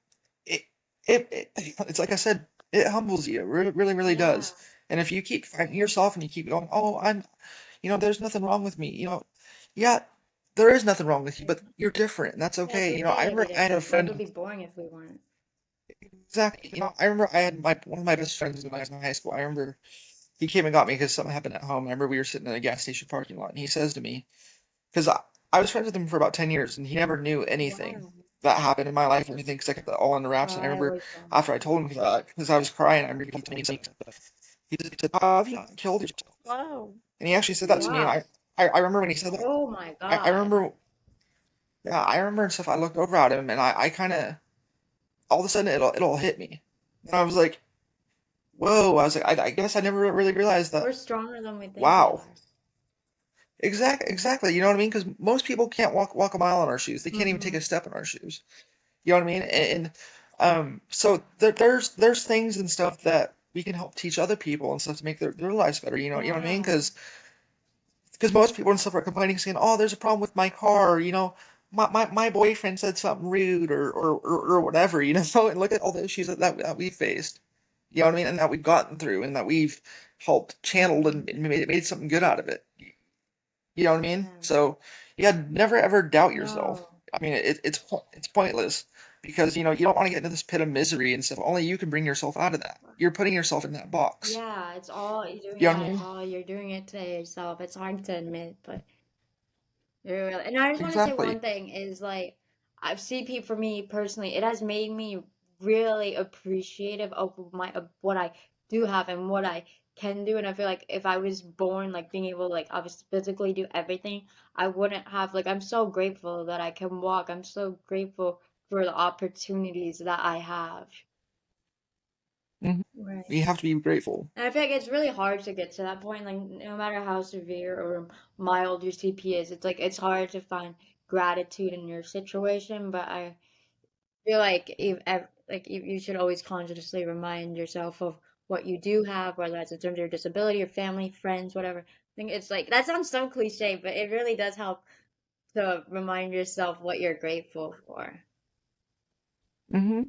it it's like I said, it humbles you. It really, really, really Yeah. does. And if you keep finding yourself and you keep going, oh, there's nothing wrong with me, yeah, there is nothing wrong with you, but you're different, and that's Yeah, it's okay. I okay to be remember I had a different. Life would friend. be boring if we weren't. Exactly. I remember I had my one of my best friends when I was in high school. I remember he came and got me because something happened at home. I remember we were sitting in a gas station parking lot, and he says to me, because I was friends with him for about 10 years, and he never knew anything Wow. that happened in my life or anything because I kept it all under Oh, wraps. And I I remember always thought. after I told him, because I was crying, I remember he told me, he said, have you not killed yourself? Wow. And he actually said that to me. And Wow. I remember when he said that, Oh my I God. remember, yeah, I remember and stuff. I looked over at him, and I kind of, all of a sudden, it'll hit me. And I was like, whoa. I was like, I guess I never really realized that. We're stronger than we think we Wow. are. Exactly. You know what I mean? Because most people can't walk a mile in our shoes. They can't even take Hmm. a step in our shoes. You know what I mean? And so there's things and stuff that we can help teach other people and stuff to make their lives better. You know what I mean? Yeah. Because most people and stuff are complaining, saying, "Oh, there's a problem with my car." My boyfriend said something rude or whatever. And look at all the issues that we faced. You know what I mean? And that we've gotten through, and that we've helped channeled Hmm. and made something good out of it. You know what I mean? Yeah. So yeah, never ever doubt yourself. No. I mean, it's pointless because you don't want to get into this pit of misery and stuff. Only you can bring yourself out of that. You're putting yourself in that box. Yeah, it's all you're doing. You know what Yeah, I it's mean? all you're doing it to yourself. It's hard to admit, but you're real. And I just want to say one Exactly. thing is like I've CP for me personally, it has made me really appreciative of my of what I do have and what I can do. And I feel like if I was born like being able to like obviously physically do everything, I wouldn't have like I'm so grateful that I can walk. I'm so grateful for the opportunities that I have. hmm Right. You have to be grateful. And I feel like it's really hard to get to that point. Like no matter how severe or mild your CP is, it's like it's hard to find gratitude in your situation. But I feel like you should always consciously remind yourself of what you do have, whether that's in terms of your disability, your family, friends, whatever. I think it's like that sounds so cliche, but it really does help to remind yourself what you're grateful for. hmm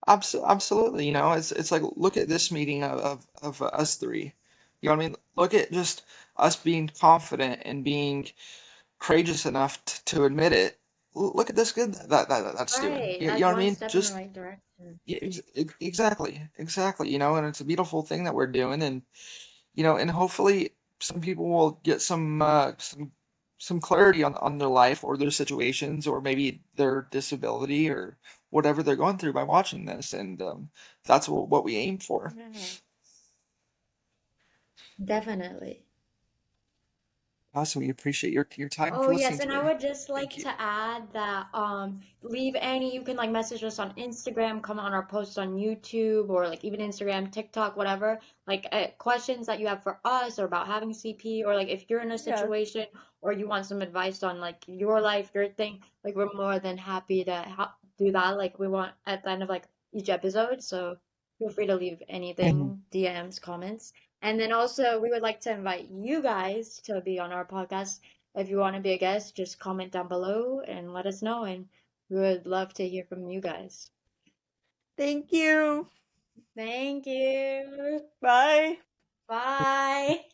Absolutely. It's like look at this meeting of us three. You know what I mean? Look at just us being confident and being courageous enough to admit it. Look at this good that's doing. Right, You that's know what I one mean? step in the Just right direction. yeah, exactly. And it's a beautiful thing that we're doing, and and hopefully some people will get some clarity on their life or their situations or maybe their disability or whatever they're going through by watching this, and that's what we aim for. Yeah, definitely. Awesome. We appreciate your time Oh for yes, listening and I today. would just like Thank you. to add that leave any you can like message us on Instagram, comment on our posts on YouTube or like even Instagram, TikTok, whatever. Like questions that you have for us or about having CP or like if you're in a Yeah. situation or you want some advice on like your life, your thing, like we're more than happy to do that. Like we want at the end of like each episode, so feel free to leave hmm anything, DMs, comments. And then also, we would like to invite you guys to be on our podcast. If you want to be a guest, just comment down below and let us know. And we would love to hear from you guys. Thank you. Thank you. Bye. Bye.